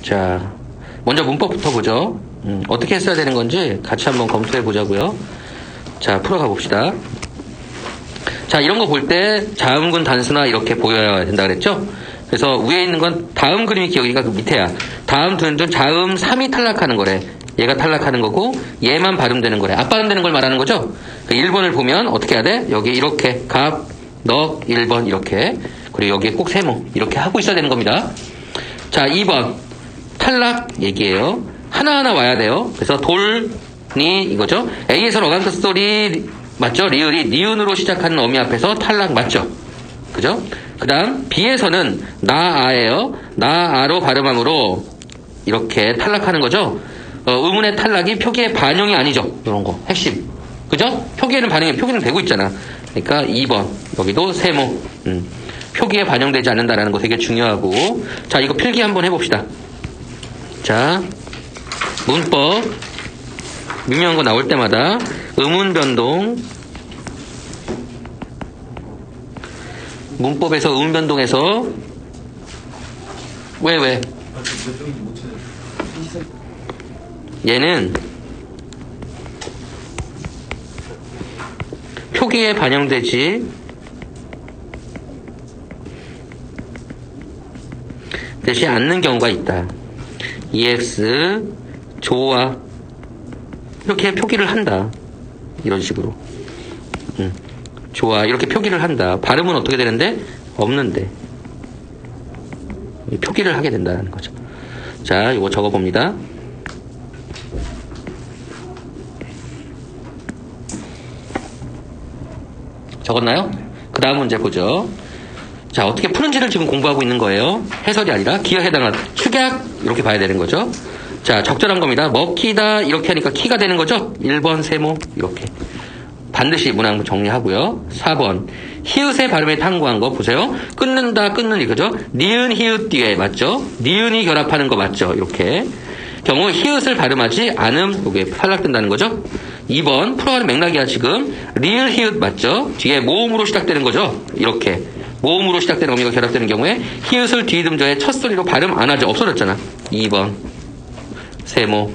자, 먼저 문법부터 보죠. 어떻게 했어야 되는 건지 같이 한번 검토해 보자고요. 자, 풀어가 봅시다. 자, 이런 거 볼 때 자음군 단수나 이렇게 보여야 된다 그랬죠? 그래서 위에 있는 건 다음 그림이 여기가 그 밑에야. 다음 두 자음 3이 탈락하는 거래. 얘가 탈락하는 거고 얘만 발음되는 거래. 앞 발음되는 걸 말하는 거죠? 1번을 보면 어떻게 해야 돼? 여기 이렇게 갑, 넉, 1번 이렇게. 그리고 여기에 꼭 세모 이렇게 하고 있어야 되는 겁니다. 자, 2번 탈락 얘기예요. 하나하나 와야 돼요. 그래서 돌니 이거죠. A에서 어간트 소리 맞죠? 리을이 니은으로 시작하는 어미 앞에서 탈락 맞죠? 그죠? 그 다음 B에서는 나아예요. 나아로 발음함으로 이렇게 탈락하는 거죠. 의문의 탈락이 표기의 반영이 아니죠. 이런 거 핵심. 그죠? 표기에는 반영이 표기는 되고 있잖아. 그러니까 2번 여기도 세모. 표기에 반영되지 않는다라는 거 되게 중요하고. 자, 이거 필기 한번 해봅시다. 자, 문법 유명한 거 나올 때마다 의문 변동, 문법에서 의문 변동에서 왜? 얘는 표기에 반영되지 되지 않는 경우가 있다. EX 조와 이렇게 표기를 한다. 이런 식으로. 좋아. 이렇게 표기를 한다. 발음은 어떻게 되는데? 없는데. 표기를 하게 된다는 거죠. 자, 이거 적어봅니다. 적었나요? 그 다음 문제 보죠. 자, 어떻게 푸는지를 지금 공부하고 있는 거예요. 해설이 아니라 기하에 해당하는 축약 이렇게 봐야 되는 거죠. 자, 적절한 겁니다. 먹히다 이렇게 하니까 키가 되는 거죠. 1번 세모 이렇게 반드시 문항 정리하고요. 4번 히읗의 발음에 탐구한 거 보세요. 끊는다 끊는 이거죠. 니은 히읗 뒤에 맞죠? 니은이 결합하는 거 맞죠? 이렇게 경우 히읗을 발음하지 않음 이게 탈락된다는 거죠. 2번 풀어가는 맥락이야. 지금 리을 히읗 맞죠? 뒤에 모음으로 시작되는 거죠. 이렇게 모음으로 시작되는 어미가 결합되는 경우에 히읗을 뒤듬저의 첫 소리로 발음 안 하죠. 없어졌잖아. 2번 세모.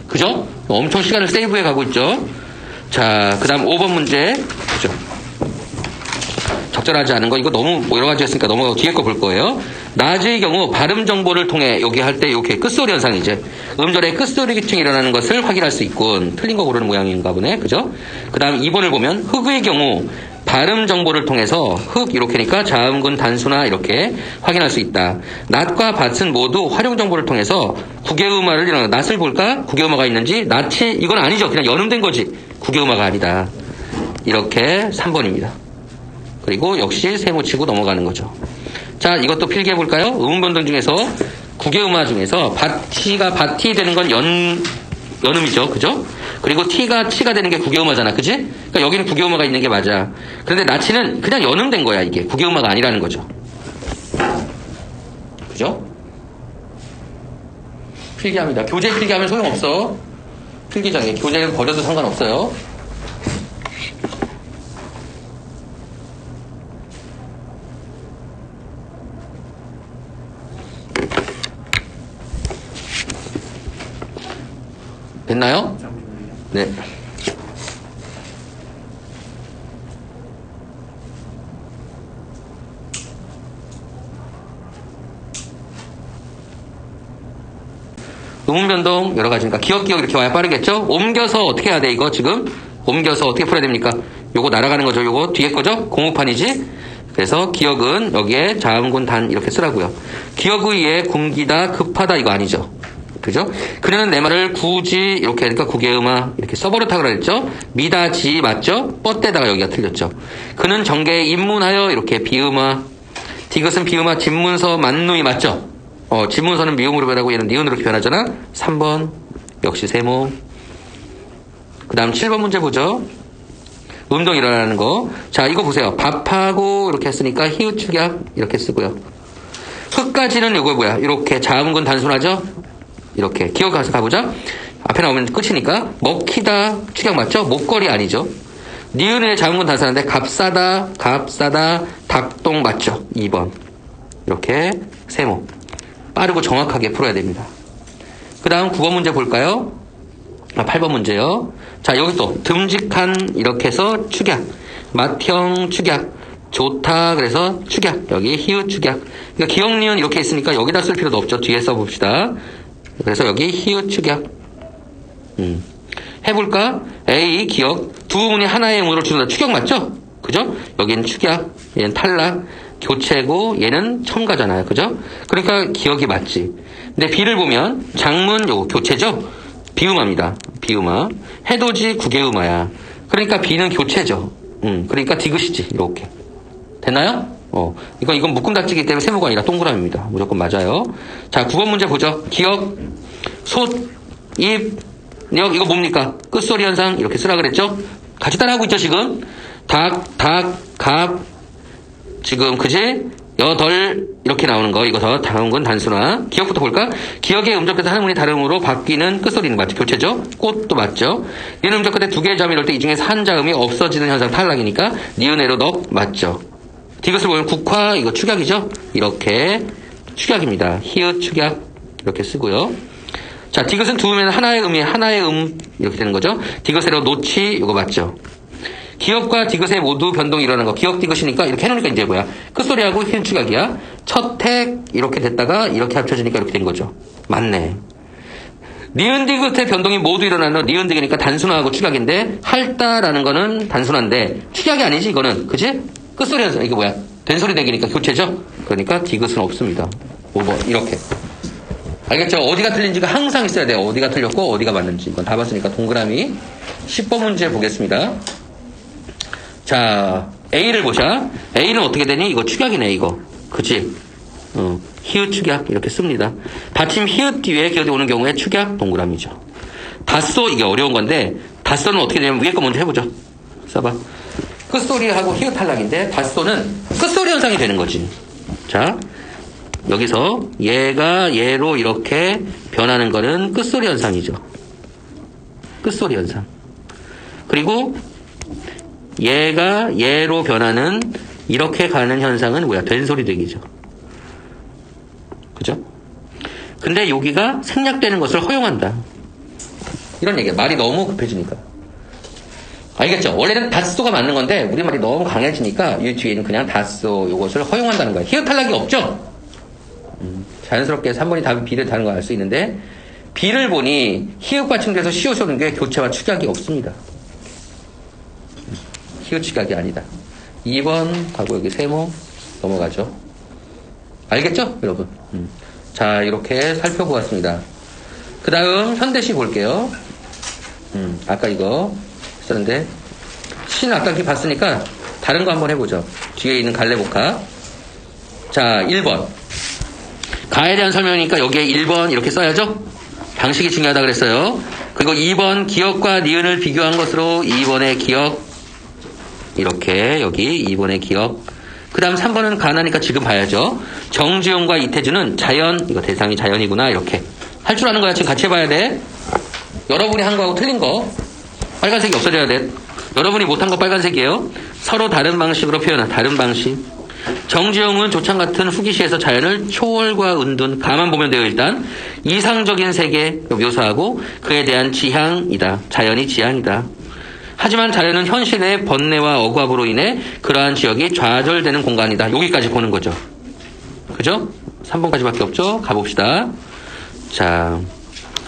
그죠? 엄청 시간을 세이브해 가고 있죠. 자, 그 다음 5번 문제 보죠. 적절하지 않은 거 이거 너무 여러 가지 했으니까 넘어가고 뒤에 거 볼 거예요. 낮의 경우 발음 정보를 통해 여기 할 때 이렇게 끝소리 현상이제 음절의 끝소리 기층이 일어나는 것을 확인할 수 있군. 틀린 거 고르는 모양인가 보네. 그죠? 그 다음 2번을 보면 흑의 경우 발음 정보를 통해서 흑 이렇게니까 자음군 단수나 이렇게 확인할 수 있다. 낫과 밭은 모두 활용 정보를 통해서 국외음화를 일어나. 낫을 볼까? 국외음화가 있는지. 낫이 이건 아니죠. 그냥 연음된 거지. 국외음화가 아니다. 이렇게 3번입니다. 그리고 역시 세모 치고 넘어가는 거죠. 자, 이것도 필기해 볼까요? 의문 변동 중에서 국외음화 중에서 밭이가 밭이 되는 건 연음이죠. 그죠? 그리고 T가 치가 되는 게 국외음화잖아. 그지? 그러니까 여기는 국외음화가 있는 게 맞아. 그런데 나치는 그냥 연음된 거야. 이게 국외음화가 아니라는 거죠. 그죠? 필기합니다. 교재 필기하면 소용없어. 필기장에 교재를 버려도 상관없어요. 됐나요? 네. 의문 변동 여러 가지니까 기억 이렇게 와야 빠르겠죠? 옮겨서 어떻게 해야 돼 이거 지금? 옮겨서 어떻게 풀어야 됩니까? 요거 날아가는 거죠. 요거 뒤에 거죠? 공업판이지? 그래서 기억은 여기에 자음군 단 이렇게 쓰라고요. 기억 의에 굶기다 급하다 이거 아니죠? 그죠? 그녀는 내 말을 굳이 이렇게 하니까 국외음화 이렇게 써버릇하고 그랬죠? 미다지 맞죠? 뻗대다가 여기가 틀렸죠. 그는 정계에 입문하여 이렇게 비음화. 디귿은 비음화 집문서 만누이 맞죠? 집문서는 미음으로 변하고 얘는 니은으로 변하잖아. 3번 역시 세모. 그 다음 7번 문제 보죠. 음동 일어나는 거. 자, 이거 보세요. 밥하고 이렇게 했으니까 히읗 축약 이렇게 쓰고요. 흑까지는 이거 뭐야? 이렇게 자음군 단순하죠? 이렇게 기억해서 가보자. 앞에 나오면 끝이니까 먹히다 축약 맞죠? 목걸이 아니죠? 니은의 자음군 단순한데 값싸다 닭똥 맞죠? 2번 이렇게 세모. 빠르고 정확하게 풀어야 됩니다. 그 다음 9번 문제 볼까요? 8번 문제요. 자, 여기 또 듬직한 이렇게 해서 축약, 맏형 축약, 좋다 그래서 축약, 여기 히읗 축약. 그러니까 기억 니은 이렇게 있으니까 여기다 쓸 필요도 없죠. 뒤에 써봅시다. 그래서 여기 히읗 축약. 해볼까? A 기억 두 문이 하나의 음으로 줄여다 축약 맞죠? 그죠? 여기는 축약, 얘는 탈락, 교체고 얘는 첨가잖아요. 그죠? 그러니까 기억이 맞지. 근데 B를 보면 장문 요거 교체죠? 비음화입니다. 비음화. 해돋이 구개음화야. 그러니까 B는 교체죠. 그러니까 디귿이지. 이렇게. 됐나요? 이건 묶음 닫지기 때문에 세모가 아니라 동그라미입니다. 무조건 맞아요. 자, 9번 문제 보죠. 기억, 솥, 입, 역, 이거 뭡니까? 끝소리 현상 이렇게 쓰라 그랬죠? 같이 따라하고 있죠, 지금? 닭, 갑, 지금, 그지? 여덜, 이렇게 나오는 거. 이거 더 다음 건 단순화. 기억부터 볼까? 기억의 음절 끝에 한 음이 다른 음으로 바뀌는 끝소리는 맞죠? 교체죠? 꽃도 맞죠? 니은 음절 끝에 두 개의 자음이 이럴 때 이 중에서 한 자음이 없어지는 현상 탈락이니까 니은에로 넉 맞죠? 디귿을 보면 국화, 이거 축약이죠? 이렇게 축약입니다. 히읗 축약 이렇게 쓰고요. 자, 디귿은 두 음에는 하나의 음이 하나의 이렇게 되는 거죠. 디귿으로 놓치 이거 맞죠? 기억과 디귿에 모두 변동이 일어나는 거. 기억 디귿이니까 이렇게 해놓으니까 이제 뭐야? 끝소리하고 히읗 축약이야. 첫택 이렇게 됐다가 이렇게 합쳐지니까 이렇게 된 거죠. 맞네. 니은 디귿의 변동이 모두 일어나는 니은 디귿이니까 단순화하고 축약인데 할다라는 거는 단순한데 축약이 아니지 이거는. 그치? 끝소리 현상. 이게 뭐야? 된소리 대기니까 교체죠? 그러니까 디귿은 없습니다. 5번 이렇게. 알겠죠? 어디가 틀린지가 항상 있어야 돼요. 어디가 틀렸고 어디가 맞는지. 이건 다 봤으니까 동그라미. 10번 문제 보겠습니다. 자, A를 보자. A는 어떻게 되니? 이거 축약이네, 이거. 그치? 히읗 축약 이렇게 씁니다. 받침 히읗 뒤에 기억이 오는 경우에 축약 동그라미죠. 닷소 이게 어려운 건데 닷소는 어떻게 되냐면 위에 거 먼저 해보죠. 써봐. 끝소리하고 히읗 탈락인데 닷소는 끝소리 현상이 되는 거지. 자, 여기서 얘가 얘로 이렇게 변하는 거는 끝소리 현상이죠. 끝소리 현상. 그리고 얘가 얘로 변하는 이렇게 가는 현상은 뭐야? 된소리 되기죠. 그죠? 근데 여기가 생략되는 것을 허용한다. 이런 얘기야. 말이 너무 급해지니까. 알겠죠? 원래는 닷소가 맞는 건데 우리말이 너무 강해지니까 이 뒤에는 그냥 닷소 이것을 허용한다는 거야. 히읗 탈락이 없죠? 자연스럽게 3번이 답이 B를 다른 걸 알 수 있는데 B를 보니 히읗 받침돼서 시옷이 오는 게 교체와 축약이 없습니다. 히읗 축약이 아니다. 2번 하고 여기 세모 넘어가죠. 알겠죠? 여러분. 자, 이렇게 살펴보았습니다. 그 다음 현대시 볼게요. 아까 이거 썼는데 시는 아까 이렇게 봤으니까 다른 거 한번 해보죠. 뒤에 있는 갈래복합. 자, 1번 가에 대한 설명이니까 여기에 1번 이렇게 써야죠. 방식이 중요하다 그랬어요. 그리고 2번 기억과 니은을 비교한 것으로 2번의 기억 이렇게 여기 2번의 기억. 그 다음 3번은 가나니까 지금 봐야죠. 정지용과 이태준은 자연, 이거 대상이 자연이구나 이렇게 할 줄 아는 거야. 지금 같이 해봐야 돼. 여러분이 한 거하고 틀린 거 빨간색이 없어져야 돼. 여러분이 못한 거 빨간색이에요. 서로 다른 방식으로 표현한 다른 방식. 정지용은 조창 같은 후기시에서 자연을 초월과 은둔 가만 보면 돼요. 일단 이상적인 세계 묘사하고 그에 대한 지향이다. 자연이 지향이다. 하지만 자연은 현실의 번뇌와 억압으로 인해 그러한 지역이 좌절되는 공간이다. 여기까지 보는 거죠. 그죠? 3번까지밖에 없죠? 가봅시다. 자,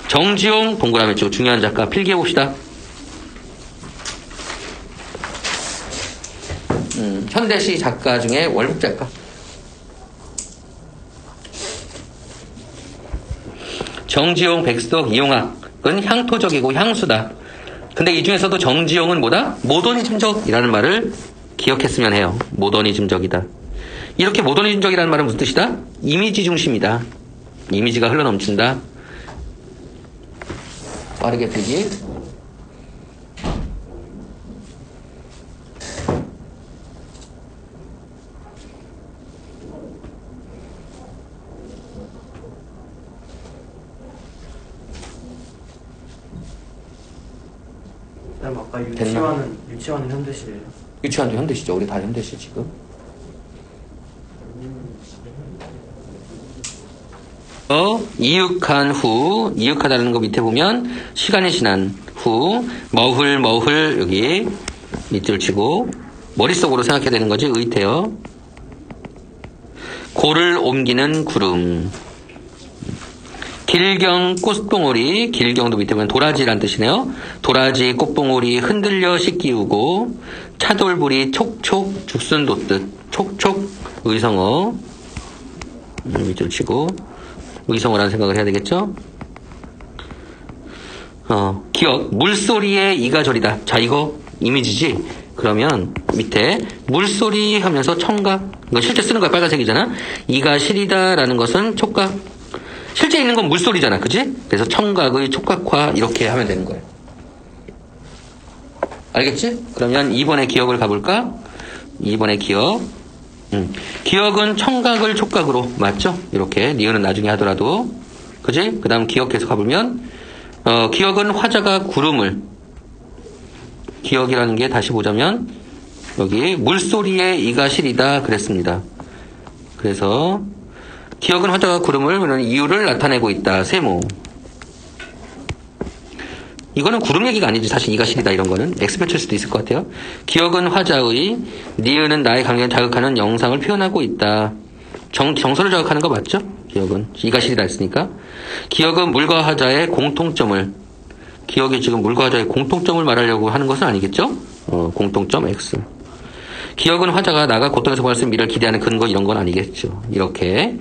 정지용 동그라미 쪽 중요한 작가 필기해봅시다. 현대시 작가 중에 월북 작가. 정지용, 백석, 이용학은 향토적이고 향수다. 근데 이 중에서도 정지용은 뭐다? 모더니즘적이라는 말을 기억했으면 해요. 모더니즘적이다. 이렇게 모더니즘적이라는 말은 무슨 뜻이다? 이미지 중심이다. 이미지가 흘러넘친다. 빠르게 필기. 아까 유치원은 현대시래요. 유치원도 현대시죠. 우리 다 현대시 지금. 이육한 후, 이육하다는 거 밑에 보면 시간이 지난 후, 머훌 여기 밑줄 치고 머릿속으로 생각해야 되는 거지. 의태어. 고를 옮기는 구름. 길경 꽃봉오리, 길경도 밑에 보면 도라지란 뜻이네요. 도라지 꽃봉오리 흔들려 씻기우고 차돌부리 촉촉 죽순 돋듯 촉촉 의성어. 밑줄 치고 의성어라는 생각을 해야 되겠죠. 기억 물소리에 이가 저리다. 자, 이거 이미지지. 그러면 밑에 물소리 하면서 청각, 이거 실제 쓰는 거야. 빨간색이잖아. 이가 시리다라는 것은 촉각. 실제 있는 건 물소리잖아. 그지? 그래서 청각의 촉각화 이렇게 하면 되는 거예요. 알겠지? 그러면 2번의 기억을 가볼까? 2번의 기억. 기억은 청각을 촉각으로 맞죠? 이렇게 니은은 나중에 하더라도. 그지? 그 다음 기억해서 가보면 기억은 화자가 구름을, 기억이라는 게 다시 보자면 여기 물소리에 이가 시리다 그랬습니다. 그래서 기억은 화자가 구름을 이유를 나타내고 있다. 세모. 이거는 구름 얘기가 아니지. 사실 이가 시리다 이런 거는 X 펼칠 수도 있을 것 같아요. 기억은 화자의, 니은은 나의 감정을 자극하는 영상을 표현하고 있다. 정서를 자극하는 거 맞죠? 기억은 이가 시리다 했으니까. 기억은 물과 화자의 공통점을, 기억이 지금 물과 화자의 공통점을 말하려고 하는 것은 아니겠죠? 공통점 X. 기억은 화자가 나가 고통에서 벌 수 있는 미래를 기대하는 근거 이런 건 아니겠죠. 이렇게.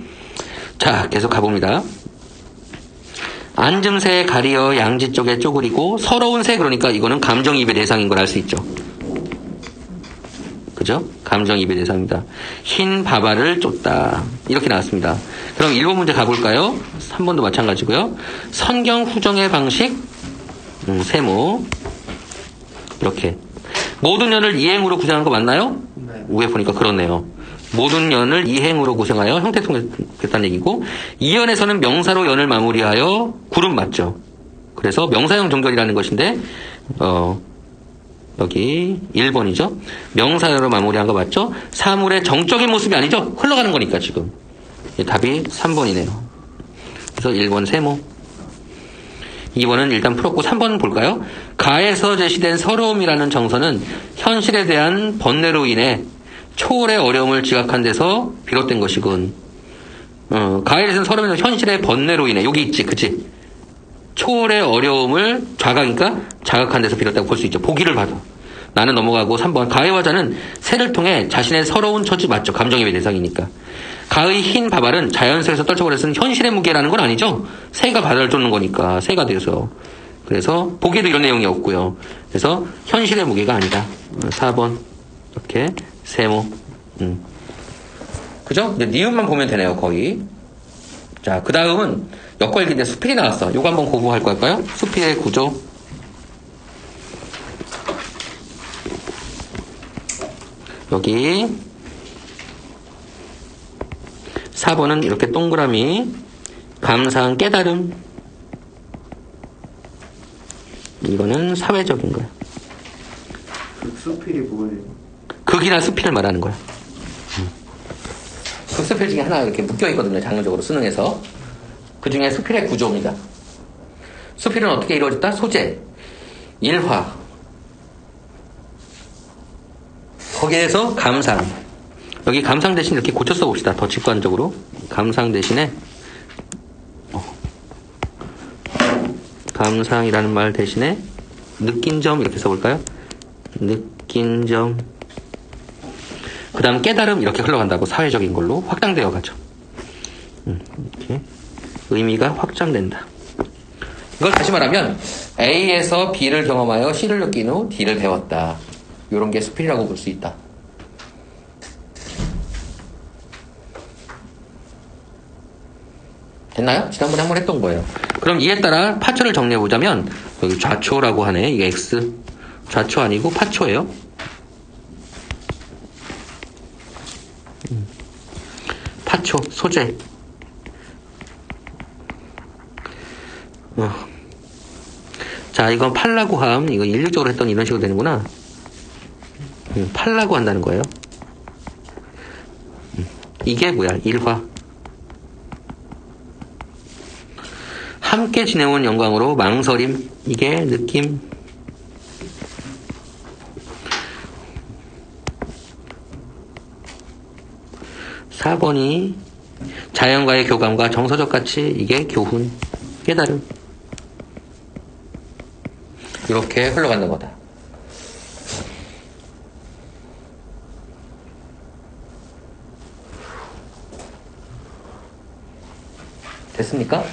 자, 계속 가봅니다. 앉음새 가리어 양지 쪽에 쪼그리고 서러운 새, 그러니까 이거는 감정이입의 대상인 걸 알 수 있죠. 그죠? 감정이입의 대상입니다. 흰 바바를 쫓다. 이렇게 나왔습니다. 그럼 1번 문제 가볼까요? 3번도 마찬가지고요. 선경 후정의 방식, 세모. 이렇게. 모든 년을 이행으로 구성하는 거 맞나요? 네. 위에 보니까 그렇네요. 모든 년을 이행으로 구성하여 형태통했다는 얘기고, 이연에서는 명사로 연을 마무리하여 구름 맞죠? 그래서 명사형 정결이라는 것인데 여기 1번이죠. 명사로 마무리한 거 맞죠? 사물의 정적인 모습이 아니죠? 흘러가는 거니까 지금. 답이 3번이네요. 그래서 1번 세모. 2번은 일단 풀었고 3번 볼까요? 가에서 제시된 서러움이라는 정서는 현실에 대한 번뇌로 인해 초월의 어려움을 지각한 데서 비롯된 것이군. 가에 대한 서러움은 현실의 번뇌로 인해, 여기 있지, 그치? 초월의 어려움을 자각한 데서 비롯다고 볼 수 있죠. 보기를 봐도. 나는 넘어가고 3번. 가의 화자는 새를 통해 자신의 서러운 처지 맞죠. 감정입의 대상이니까. 가의 흰 바발은 자연스레서 떨쳐버려서는 현실의 무게라는 건 아니죠. 새가 바다를 쫓는 거니까. 새가 돼서. 그래서 보기에도 이런 내용이 없고요. 그래서 현실의 무게가 아니다. 4번. 이렇게 세모. 그죠? 이제 니은만 보면 되네요. 거의. 자, 그 다음은 역할기인데 수필이 나왔어. 요거 한번 공부할 걸까요? 수필의 구조. 여기 4번은 이렇게 동그라미, 감상, 깨달음. 이거는 사회적인 거야. 수필이 뭐예요? 극이나 수필을 말하는 거야. 그 수필 중에 하나 이렇게 묶여있거든요. 장르적으로 수능에서. 그 중에 수필의 구조입니다. 수필은 어떻게 이루어졌다? 소재, 일화, 거기에서 감상. 여기 감상 대신 이렇게 고쳐 써봅시다. 더 직관적으로. 감상 대신에 감상이라는 말 대신에 느낀 점 이렇게 써볼까요? 느낀 점. 그 다음 깨달음 이렇게 흘러간다고. 사회적인 걸로 확장되어 가죠. 이렇게 의미가 확장된다. 이걸 다시 말하면 A에서 B를 경험하여 C를 느낀 후 D를 배웠다. 이런 게 수필이라고 볼 수 있다. 됐나요? 지난번에 한번 했던 거예요. 그럼 이에 따라 파초를 정리해보자면 여기 좌초라고 하네. 이게 X. 좌초 아니고 파초예요. 파초, 소재. 자, 이건 팔라고 함. 이거 일률적으로 했더니 이런 식으로 되는구나. 팔라고 한다는 거예요. 이게 뭐야? 일화. 함께 지내온 영광으로 망설임. 이게 느낌. (4) 번이 자연과의 교감과 정서적 가치. 이게 교훈, 깨달음. 이렇게 흘러가는 거다. 됐습니까?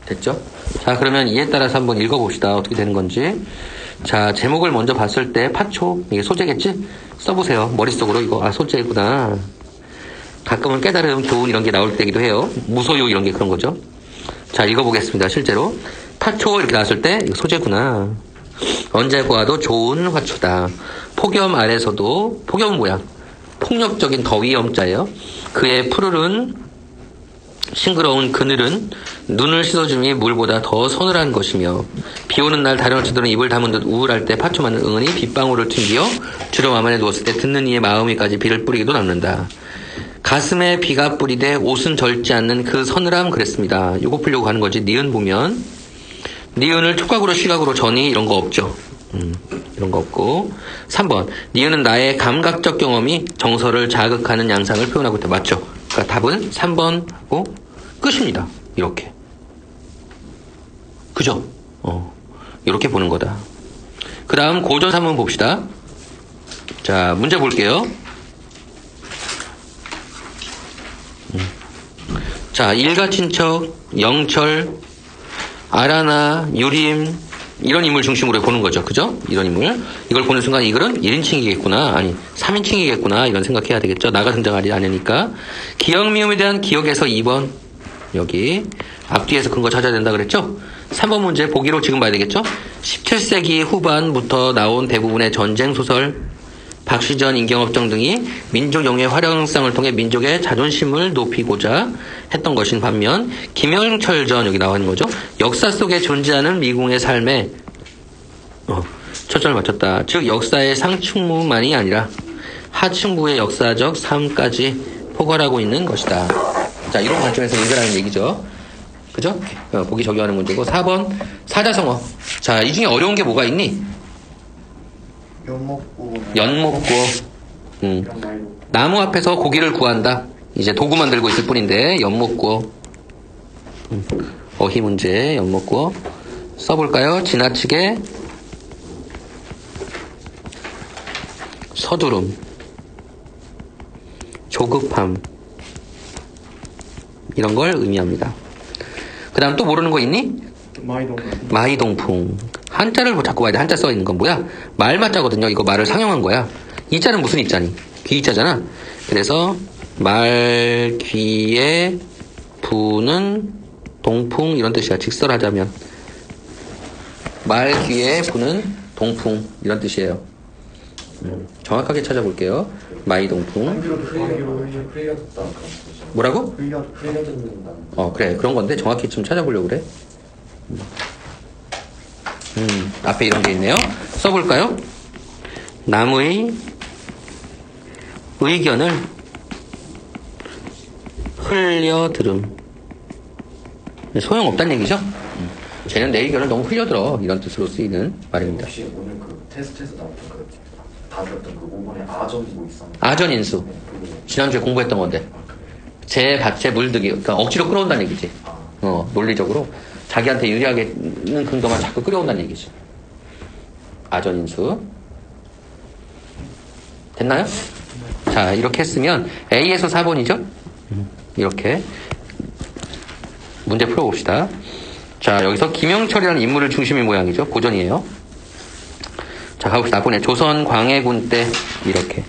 됐죠? 자, 그러면 이에 따라서 한번 읽어봅시다. 어떻게 되는 건지. 자, 제목을 먼저 봤을 때 파초, 이게 소재겠지? 써보세요. 머릿속으로 이거, 소재구나. 가끔은 깨달음, 교훈 이런 게 나올 때기도 해요. 무소유 이런 게 그런 거죠. 자, 읽어보겠습니다. 실제로. 파초 이렇게 나왔을 때 이거 소재구나. 언제 보아도 좋은 화초다. 폭염 아래서도, 폭염은 뭐야? 폭력적인 더위 염자예요. 그의 푸르른 싱그러운 그늘은 눈을 씻어줌이 물보다 더 서늘한 것이며 비오는 날 다른 어치들은 입을 다문 듯 우울할 때 파초만은 은은히 빗방울을 튕기어 주름 와만에 누웠을 때 듣는 이의 마음이까지 비를 뿌리기도 남는다. 가슴에 비가 뿌리되 옷은 절지 않는 그 서늘함 그랬습니다. 요거 풀려고 하는 거지. 니은 보면 니은을 촉각으로 시각으로 전이 이런 거 없죠. 이런 거 없고 3번 니은은 나의 감각적 경험이 정서를 자극하는 양상을 표현하고 있다. 맞죠? 그러니까 답은 3번하고 끝입니다. 이렇게. 그죠? 이렇게 보는 거다. 그 다음 고전 3문 봅시다. 자, 문제 볼게요. 자, 일가친척, 영철, 아라나, 유림 이런 인물 중심으로 보는 거죠. 그죠? 이런 인물. 이걸 보는 순간 이 글은 1인칭이겠구나. 아니 3인칭이겠구나. 이런 생각해야 되겠죠. 나가 등장하지 않으니까. 기억 미음에 대한 기억에서 2번. 여기 앞뒤에서 근거 찾아야 된다 그랬죠? 3번 문제 보기로 지금 봐야 되겠죠? 17세기 후반부터 나온 대부분의 전쟁소설, 박시전, 임경업정 등이 민족 영예의 활용성을 통해 민족의 자존심을 높이고자 했던 것인 반면 김영철전 여기 나와 있는 거죠. 역사 속에 존재하는 미궁의 삶에 초점을 맞췄다. 즉 역사의 상층부만이 아니라 하층부의 역사적 삶까지 포괄하고 있는 것이다. 자, 이런 관점에서 읽으라는 얘기죠. 그죠? 보기 적용하는 문제고 4번 사자성어. 자, 이 중에 어려운 게 뭐가 있니? 연목구. 나무 앞에서 고기를 구한다. 이제 도구만 들고 있을 뿐인데 연목구. 어휘 문제 연목구 써볼까요? 지나치게 서두름, 조급함 이런 걸 의미합니다. 그 다음 또 모르는 거 있니? 마이동풍. 한자를 자꾸 봐야 돼. 한자 써있는 건 뭐야? 말맞자거든요. 이거 말을 상용한 거야. 이자는 무슨 이자니? 귀이자잖아. 그래서 말 귀에 부는 동풍 이런 뜻이야. 직설하자면 말 귀에 부는 동풍 이런 뜻이에요. 정확하게 찾아볼게요. 마이동풍. 뭐라고? 그래. 그런 건데 정확히 좀 찾아보려고 그래. 앞에 이런 게 있네요. 써볼까요? 남의 의견을 흘려들음. 소용없다는 얘기죠? 쟤는 내 의견을 너무 흘려들어. 이런 뜻으로 쓰이는 말입니다. 혹시 오늘 그 테스트에서 나왔던 그 답이었던 그 5번에 아전이 뭐 있었나요? 아전인수. 지난주에 공부했던 건데. 제 물들기. 그러니까 억지로 끌어온다는 얘기지. 논리적으로. 자기한테 유리하게 있는 근거만 자꾸 끌어온다는 얘기지. 아전인수. 됐나요? 자, 이렇게 했으면 A에서 4번이죠? 이렇게 문제 풀어봅시다. 자, 여기서 김영철이라는 인물을 중심인 모양이죠. 고전이에요. 자, 가봅시다. 앞번에 조선 광해군 때 이렇게.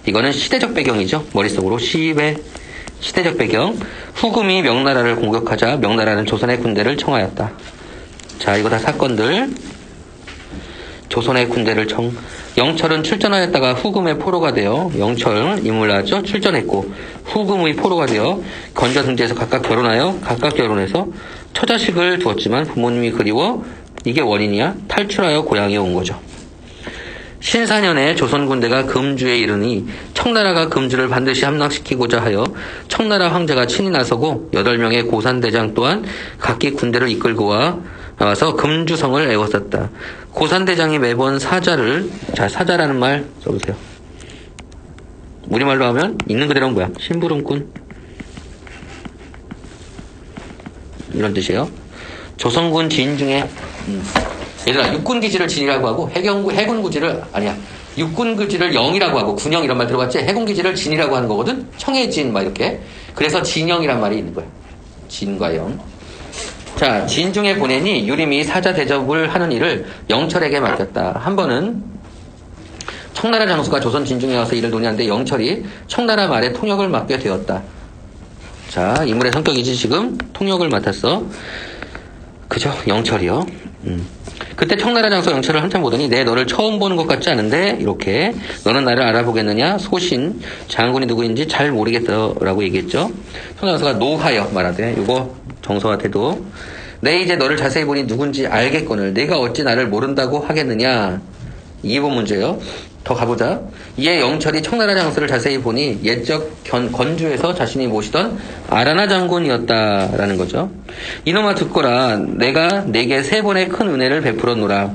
이거는 시대적 배경이죠. 머릿속으로 시대적 배경. 후금이 명나라를 공격하자 명나라는 조선의 군대를 청하였다. 자, 이거 다 사건들. 조선의 군대를 영철은 출전하였다가 후금의 포로가 되어 영철 인물나왔죠. 출전했고 후금의 포로가 되어 건조 등지에서 각각 결혼하여 각각 결혼해서 처자식을 두었지만 부모님이 그리워 이게 원인이야. 탈출하여 고향에 온 거죠. 신사년에 조선 군대가 금주에 이르니 청나라가 금주를 반드시 함락시키고자 하여 청나라 황제가 친히 나서고 8명의 고산대장 또한 각기 군대를 이끌고 와서 금주성을 애웠었다. 고산대장이 매번 사자라는 말 써보세요. 우리말로 하면 있는 그대로는 뭐야? 심부름꾼. 이런 뜻이에요. 조선군 진 중에 얘들아 육군기지를 진이라고 하고 해군구지를 아니야. 육군기지를 영이라고 하고 군영 이런 말 들어봤지? 해군기지를 진이라고 하는 거거든? 청해진 막 이렇게. 그래서 진영이란 말이 있는 거야. 진과 영. 자, 진 중에 보내니 유림이 사자 대접을 하는 일을 영철에게 맡겼다. 한 번은 청나라 장수가 조선 진중에 와서 일을 논의하는데 영철이 청나라 말에 통역을 맡게 되었다. 자, 인물의 성격이지 지금 통역을 맡았어. 그죠? 영철이요. 그때 청나라 장수 영철을 한참 보더니 내 너를 처음 보는 것 같지 않은데 이렇게 너는 나를 알아보겠느냐? 소신 장군이 누구인지 잘 모르겠어라고 얘기했죠. 청나라 장수가 노하여 말하되 이거 정서와 태도 내 이제 너를 자세히 보니 누군지 알겠거늘 내가 어찌 나를 모른다고 하겠느냐. 2번 문제요. 더 가보자. 이에 영철이 청나라 장수를 자세히 보니 옛적 건주에서 자신이 모시던 아라나 장군이었다라는 거죠. 이놈아 듣거라. 내가 내게 3번의 큰 은혜를 베풀었노라.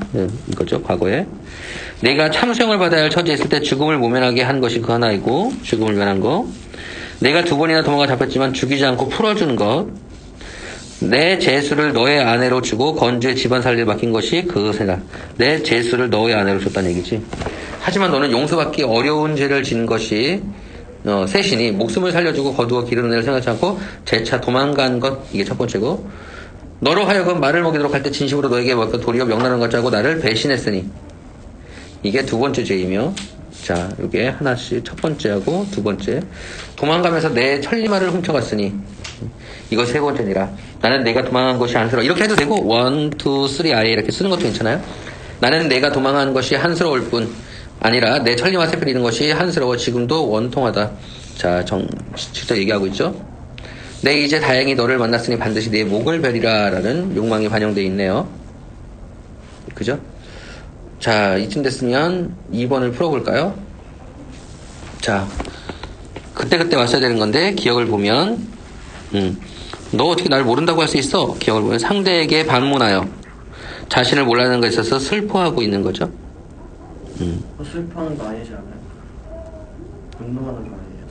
이거죠. 과거에. 내가 참수형을 받아야 할 처지에 있을 때 죽음을 모면하게 한 것이 그 하나이고 죽음을 면한 거. 내가 2번이나 도망가 잡혔지만 죽이지 않고 풀어준 것. 내 제수를 너의 아내로 주고 건주의 집안 살리를 맡긴 것이 그것이다. 내 제수를 너의 아내로 줬다는 얘기지. 하지만 너는 용서받기 어려운 죄를 지은 것이 셋이니 목숨을 살려주고 거두어 기르는 애를 생각하지 않고 재차 도망간 것. 이게 첫 번째고 너로 하여금 말을 먹이도록 할 때 진심으로 너에게 먹여 도리어 명나는 것을 하고 나를 배신했으니 이게 2번째 죄이며 자 이게 하나씩 첫 번째하고 2번째 도망가면서 내 천리마를 훔쳐갔으니 이거 3번째니라 나는 내가 도망한 것이 안쓰러워. 이렇게 해도 되고 1, 2, 3 아예 이렇게 쓰는 것도 괜찮아요. 나는 내가 도망한 것이 한스러울 뿐 아니라 내 천리마 세필 잃은 것이 한스러워 지금도 원통하다. 자, 직접 얘기하고 있죠. 내 이제 다행히 너를 만났으니 반드시 내 목을 베리라 라는 욕망이 반영되어 있네요. 그죠? 자, 이쯤 됐으면 2번을 풀어볼까요? 자, 그때 왔어야 되는 건데 기억을 보면 너 어떻게 날 모른다고 할 수 있어? 기억을 보면 상대에게 반문하여 자신을 몰라는 것에 있어서 슬퍼하고 있는 거죠. 슬퍼하는 거 아니지 않아요? 분노하는 거 아니에요?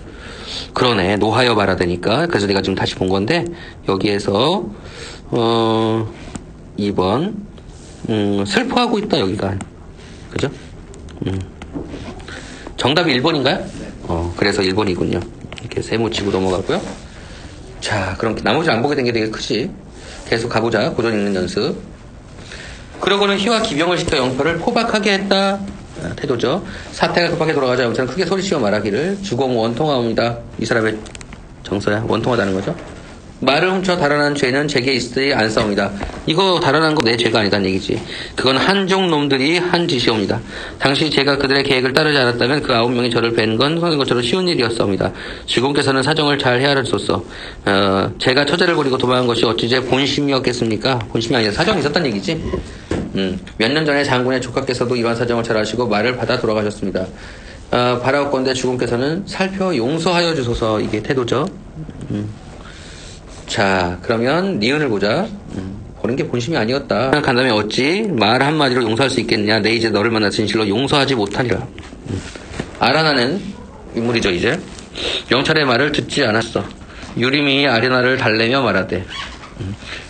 그러네. 노하여 말하다니까. 그래서 내가 지금 다시 본 건데 여기에서 2번 슬퍼하고 있다 여기가. 그죠? 정답이 1번인가요? 네. 그래서 1번이군요. 이렇게 세모 치고 넘어가고요. 자, 그럼 나머지 안 보게 된 게 되게 크지. 계속 가보자. 고전 읽는 연습. 그러고는 희와 기병을 시켜 영철을 포박하게 했다. 태도죠. 사태가 급하게 돌아가자 영철은 크게 소리치며 말하기를 주공 원통하옵니다. 이 사람의 정서야. 원통하다는 거죠. 말을 훔쳐 달아난 죄는 제게 있으리 안싸웁니다. 이거 달아난 거 내 죄가 아니다는 얘기지. 그건 한종 놈들이 한 짓이옵니다. 당시 제가 그들의 계획을 따르지 않았다면 그 9명이 저를 뵌 건 성인 것처럼 쉬운 일이었사옵니다. 주공께서는 사정을 잘 헤아려줬소. 제가 처제를 버리고 도망한 것이 어찌 제 본심이었겠습니까? 본심이 아니라 사정이 있었다는 얘기지. 몇 년 전에 장군의 조카께서도 이러한 사정을 잘 아시고 말을 받아 돌아가셨습니다. 바라옵건대 주공께서는 살펴 용서하여 주소서. 이게 태도죠. 자, 그러면 니은을 보자. 보는 게 본심이 아니었다. 간다면 어찌 말 한마디로 용서할 수 있겠느냐. 내 이제 너를 만나 진실로 용서하지 못하리라. 아라나는 인물이죠. 이제 영철의 말을 듣지 않았어. 유림이 아레나를 달래며 말하되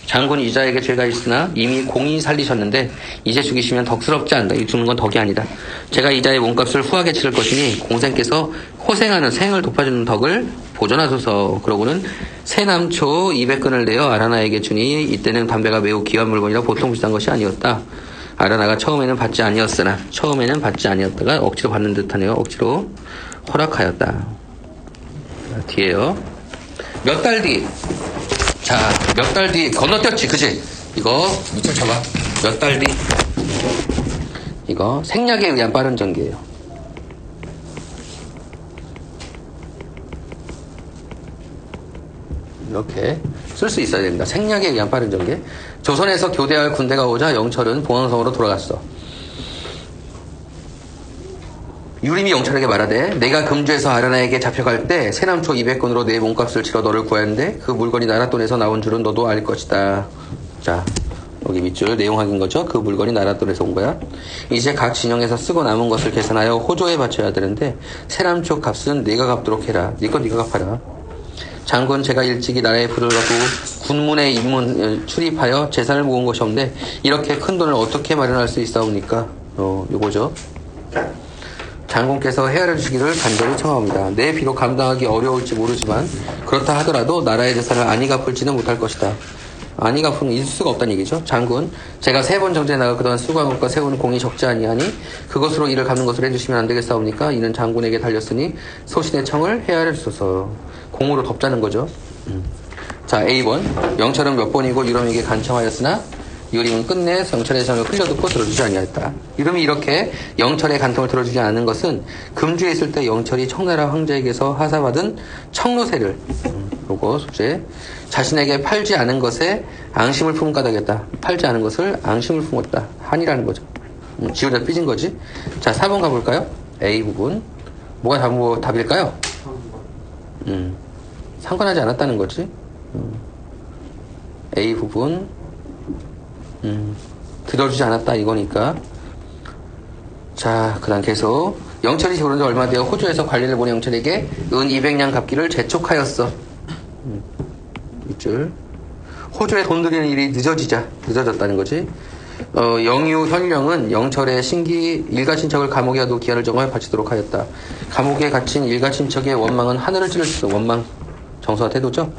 장군 이자에게 죄가 있으나 이미 공이 살리셨는데 이제 죽이시면 덕스럽지 않다. 이 죽는 건 덕이 아니다. 제가 이자의 몸값을 후하게 치를 것이니 공생께서 호생하는 생을 돕아주는 덕을 보존하소서. 그러고는 새남초 200근을 내어 아라나에게 주니 이때는 담배가 매우 귀한 물건이라 보통 비싼 것이 아니었다. 아라나가 처음에는 받지 아니었다가 억지로 받는 듯하네요. 억지로 허락하였다. 뒤에요. 몇 달 뒤. 자, 몇 달 뒤 건너뛰었지, 그지? 이거 밑줄 쳐봐. 몇 달 뒤. 이거 생략에 의한 빠른 전개예요. 이렇게 쓸 수 있어야 됩니다. 생략에 의한 빠른 전개. 조선에서 교대할 군대가 오자 영철은 봉황성으로 돌아갔어. 유림이 영철에게 말하되 내가 금주에서 아라나에게 잡혀갈 때 세남초 200권으로 내 몸값을 치러 너를 구하였는데 그 물건이 나랏돈에서 나온 줄은 너도 알 것이다. 자, 여기 밑줄 내용 확인 거죠. 그 물건이 나랏돈에서 온 거야. 이제 각 진영에서 쓰고 남은 것을 계산하여 호조에 바쳐야 되는데 세남초 값은 네가 갚도록 해라. 네 건 네가 갚아라. 장군, 제가 일찍이 나라에 불을 갖고 군문에 입문 출입하여 재산을 모은 것이 없는데 이렇게 큰 돈을 어떻게 마련할 수 있사옵니까? 요거죠. 장군께서 헤아려 주시기를 간절히 청하옵니다. 내 비록 감당하기 어려울지 모르지만 그렇다 하더라도 나라의 재산을 안이 갚을지는 못할 것이다. 안이 갚으면 있을 수가 없다는 얘기죠. 장군, 제가 3번 정제에 나가 그동안 수고한 것과 세운 공이 적지 아니하니 그것으로 이를 갚는 것을 해주시면 안 되겠사옵니까? 이는 장군에게 달렸으니 소신의 청을 헤아려 주소서. 공으로 덮자는 거죠. 자, A번. 영철은 몇 번이고 유림에게 간청하였으나 유림은 끝내 영철의 정을 흘려듣고 들어주지 아니하였다. 유림이 이렇게 영철의 간통을 들어주지 않은 것은 금주에 있을 때 영철이 청나라 황제에게서 하사받은 청로세를 요거 소재 자신에게 팔지 않은 것에 앙심을 품은 까닭이었다. 팔지 않은 것을 앙심을 품었다. 한이라는 거죠. 지우다 삐진 거지. 자, 4번 가볼까요? A 부분. 뭐가 답일까요? 상관하지 않았다는 거지. A 부분. 들어주지 않았다 이거니까. 자, 그 다음 계속 영철이 결혼한 지 얼마 되어 호주에서 관리를 보낸 영철에게 은 200냥 갚기를 재촉하였어. 밑줄. 호주에 돈 들이는 일이 늦어졌다는 거지. 영유 현령은 영철의 신기 일가친척을 감옥에 둬 기한을 정하여 바치도록 하였다. 감옥에 갇힌 일가친척의 원망은 하늘을 찌를 수 있어. 원망 정서와 태도죠.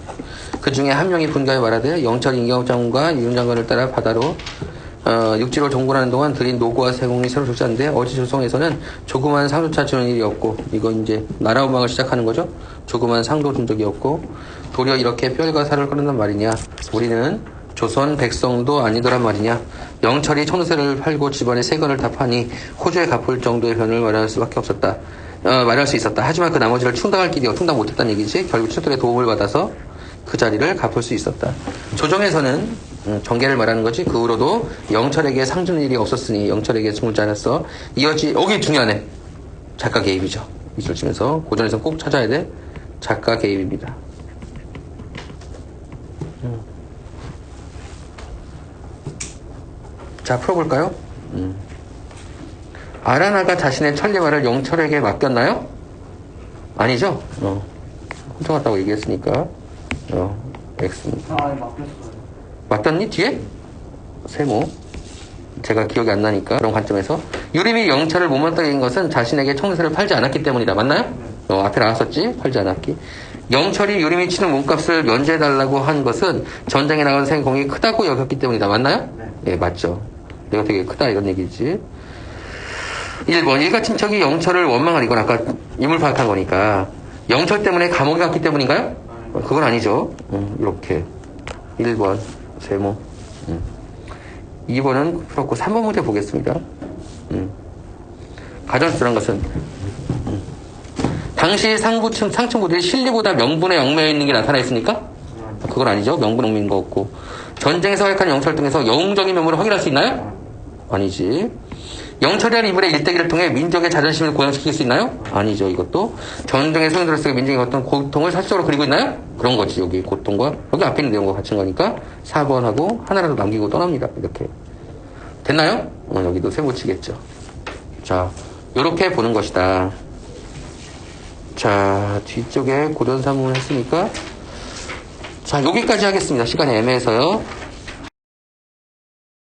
그 중에 한 명이 분가에 말하되 영철 임경장군과 유윤장관을 따라 바다로 육지로 종군하는 동안 들인 노고와 세공이 새로 조사한데 어제 조성에서는 조그만 상조차 주는 일이 없고, 이건 이제 나라 원망을 시작하는 거죠. 조그만 상도 준 적이 없고 도리어 이렇게 뼈가 살을 끊는단 말이냐. 우리는 조선 백성도 아니더란 말이냐. 영철이 청세를 팔고 집안의 세건을 다 파니 호주에 갚을 정도의 변을 마련할 수밖에 없었다. 마련할 수 있었다. 하지만 그 나머지를 충당할 길이 충당 못했다는 얘기지. 결국 친척들의 도움을 받아서 그 자리를 갚을 수 있었다. 조정에서는 정계를 말하는 거지. 그 후로도 영철에게 상 주는 일이 없었으니 영철에게 주물지 않았어. 여기 중요하네. 작가 개입이죠. 밑줄 치면서 고전에서 꼭 찾아야 돼. 작가 개입입니다. 자, 풀어볼까요? 아라나가 자신의 천리말을 영철에게 맡겼나요? 아니죠? 훔쳐갔다고 얘기했으니까 X입니다. 맡겼어요. 맡겼니? 뒤에? 세모. 제가 기억이 안 나니까 그런 관점에서 유림이 영철을 못 맡긴 것은 자신에게 청세를 팔지 않았기 때문이다. 맞나요? 앞에 나왔었지? 팔지 않았기. 영철이 유림이 치는 몸값을 면제해달라고 한 것은 전쟁에 나간 생공이 크다고 여겼기 때문이다. 맞나요? 네, 맞죠. 내가 되게 크다 이런 얘기지. 1번 일가친척이 영철을 원망한 이건 아까 인물 파악한 거니까 영철 때문에 감옥에 갔기 때문인가요? 그건 아니죠. 이렇게 1번 세모. 2번은 풀었고 3번 문제 보겠습니다. 가장 중요한 것은 당시 상층부들이 실리보다 명분에 얽매여 있는 게 나타나 있습니까? 그건 아니죠. 명분 얽매인 거 없고. 전쟁에서 활약한 영철 등에서 영웅적인 면모를 확인할 수 있나요? 아니지. 영철이라는 인물의 일대기를 통해 민족의 자존심을 고양시킬 수 있나요? 아니죠. 이것도 전쟁의 소용돌이속에 민족의 어떤 고통을 사실적으로 그리고 있나요? 그런 거지. 여기 고통과 여기 앞에 있는 내용과 같은 거니까 4번하고 하나라도 남기고 떠납니다. 이렇게 됐나요? 여기도 세모 치겠죠. 자, 요렇게 보는 것이다. 자, 뒤쪽에 고전사문 했으니까 자, 여기까지 하겠습니다. 시간이 애매해서요.